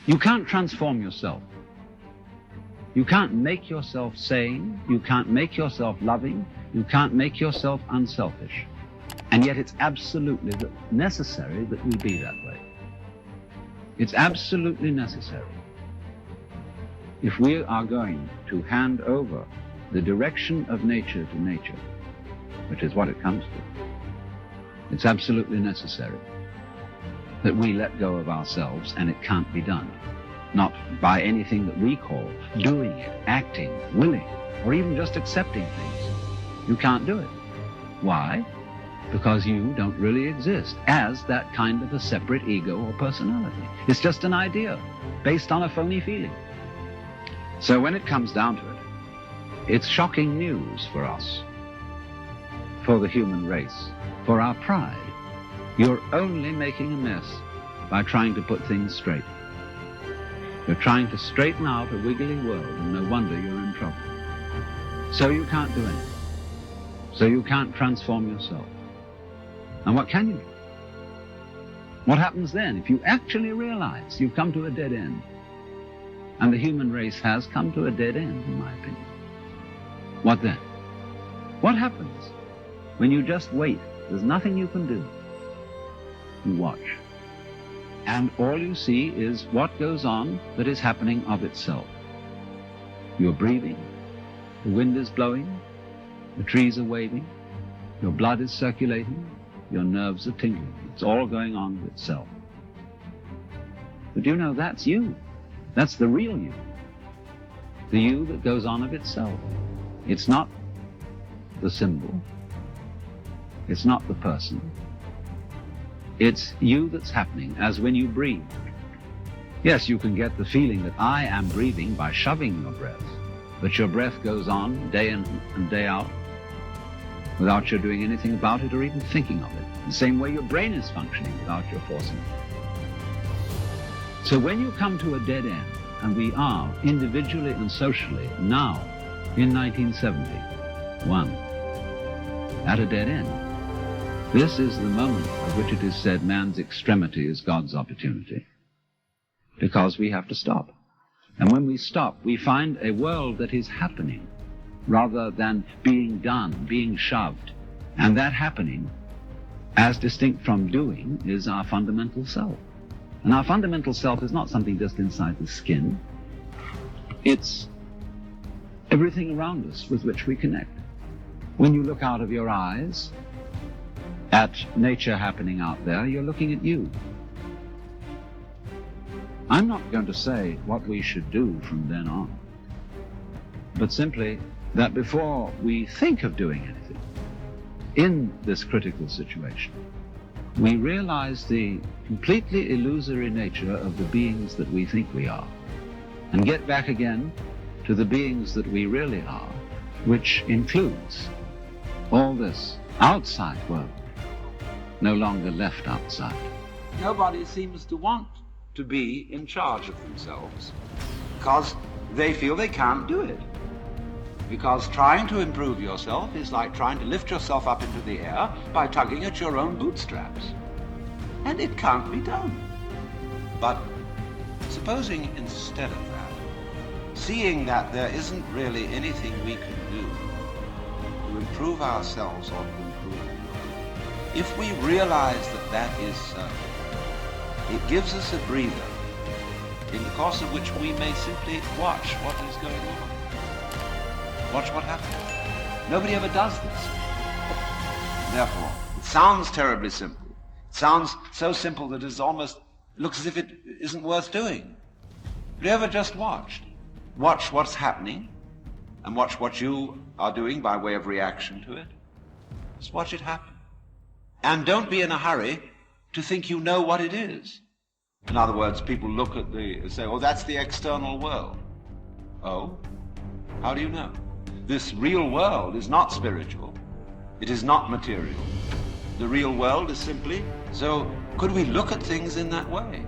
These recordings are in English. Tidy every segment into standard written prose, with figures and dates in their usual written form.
You can't transform yourself. You can't make yourself sane. You can't make yourself loving. You can't make yourself unselfish. And yet it's absolutely necessary that we be that way. It's absolutely necessary. If we are going to hand over the direction of nature to nature, which is what it comes to, it's absolutely necessary that we let go of ourselves, and it can't be done. Not by anything that we call doing it, acting, willing, or even just accepting things. You can't do it. Why? Because you don't really exist as that kind of a separate ego or personality. It's just an idea based on a phony feeling. So when it comes down to it, it's shocking news for us, for the human race, for our pride. You're only making a mess by trying to put things straight. You're trying to straighten out a wiggly world, and no wonder you're in trouble. So you can't do anything. So you can't transform yourself. And what can you do? What happens then if you actually realize you've come to a dead end? And the human race has come to a dead end, in my opinion. What then? What happens when you just wait? There's nothing you can do. You watch. And all you see is what goes on that is happening of itself. You're breathing, the wind is blowing, the trees are waving, your blood is circulating, your nerves are tingling. It's all going on of itself. But you know, that's you. That's the real you. The you that goes on of itself. It's not the symbol. It's not the person. It's you that's happening, as when you breathe. Yes, you can get the feeling that I am breathing by shoving your breath, but your breath goes on day in and day out without your doing anything about it or even thinking of it. The same way your brain is functioning without your forcing it. So when you come to a dead end, and we are individually and socially now in 1971 at a dead end, this is the moment at which it is said man's extremity is God's opportunity. Because we have to stop. And when we stop, we find a world that is happening rather than being done, being shoved. And that happening, as distinct from doing, is our fundamental self. And our fundamental self is not something just inside the skin. It's everything around us with which we connect. When you look out of your eyes at nature happening out there, you're looking at you. I'm not going to say what we should do from then on, but simply that before we think of doing anything in this critical situation, we realize the completely illusory nature of the beings that we think we are, and get back again to the beings that we really are, which includes all this outside world, no longer left outside. Nobody seems to want to be in charge of themselves because they feel they can't do it. Because trying to improve yourself is like trying to lift yourself up into the air by tugging at your own bootstraps. And it can't be done. But supposing instead of that, seeing that there isn't really anything we can do to improve ourselves or to improve the world, if we realize that that is so, it gives us a breather in the course of which we may simply watch what is going on. Watch what happens. Nobody ever does this. Therefore, it sounds terribly simple. It sounds so simple that it almost looks as if it isn't worth doing. Have you ever just watched? Watch what's happening and watch what you are doing by way of reaction to it. Just watch it happen. And don't be in a hurry to think you know what it is. In other words, people look at say, oh, that's the external world. Oh? How do you know? This real world is not spiritual. It is not material. The real world is simply, so could we look at things in that way?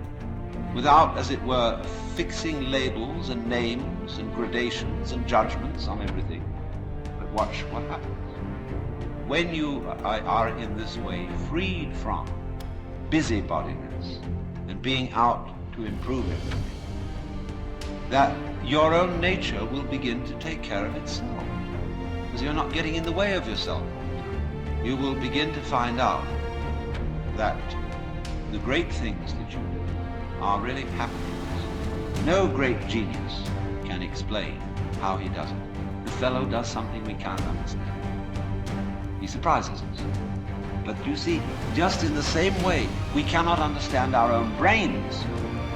Without, as it were, fixing labels and names and gradations and judgments on everything. But watch what happens. When you are in this way freed from busybodiness and being out to improve everything, that your own nature will begin to take care of itself, because you're not getting in the way of yourself. You will begin to find out that the great things that you do are really happenings. No great genius can explain how he does it. The fellow does something we can't understand. He surprises us. But you see, just in the same way, we cannot understand our own brains.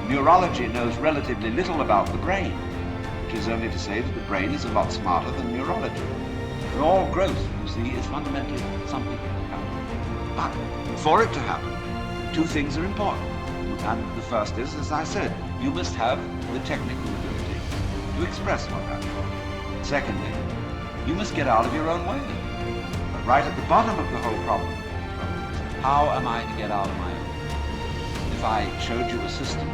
Neurology knows relatively little about the brain, which is only to say that the brain is a lot smarter than neurology. And all growth, you see, is fundamentally something that happens. But for it to happen, two things are important. And the first is, as I said, you must have the technical ability to express what happens. Secondly, you must get out of your own way. But right at the bottom of the whole problem, how am I to get out of my own? If I showed you a system,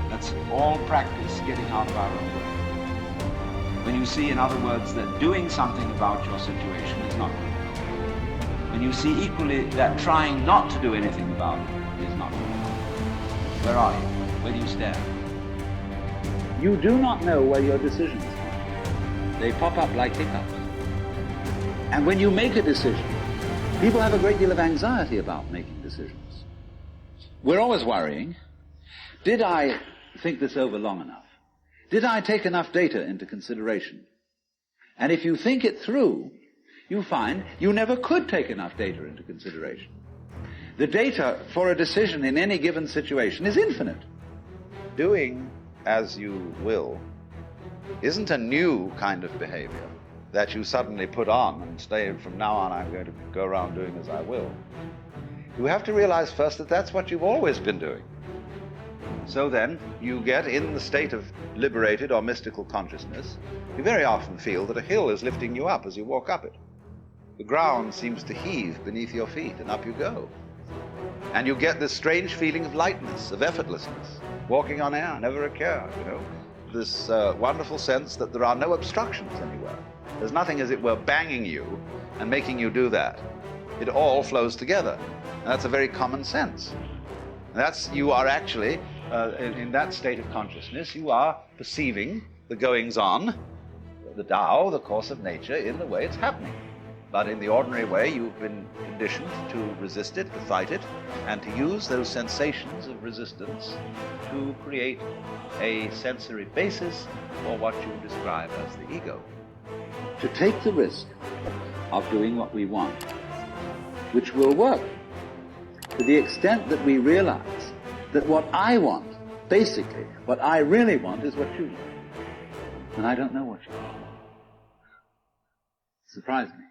let's all practice getting out of our own way. When you see, in other words, that doing something about your situation is not good enough. When you see equally that trying not to do anything about it is not good enough. Where are you? Where do you stand? You do not know where your decisions are. They pop up like hiccups. And when you make a decision, people have a great deal of anxiety about making decisions. We're always worrying, did I think this over long enough? Did I take enough data into consideration? And if you think it through, you find you never could take enough data into consideration. The data for a decision in any given situation is infinite. Doing as you will isn't a new kind of behavior that you suddenly put on and say, from now on I'm going to go around doing as I will. You have to realize first that that's what you've always been doing. So then, you get in the state of liberated or mystical consciousness, you very often feel that a hill is lifting you up as you walk up it. The ground seems to heave beneath your feet, and up you go. And you get this strange feeling of lightness, of effortlessness, walking on air, never a care, you know. This wonderful sense that there are no obstructions anywhere. There's nothing, as it were, banging you and making you do that. It all flows together. And that's a very common sense. And that's, you are actually, in that state of consciousness, you are perceiving the goings-on, the Tao, the course of nature, in the way it's happening. But in the ordinary way, you've been conditioned to resist it, to fight it, and to use those sensations of resistance to create a sensory basis for what you describe as the ego. To take the risk of doing what we want, which will work, to the extent that we realize that what I want, basically, what I really want is what you want. And I don't know what you want. Surprised me.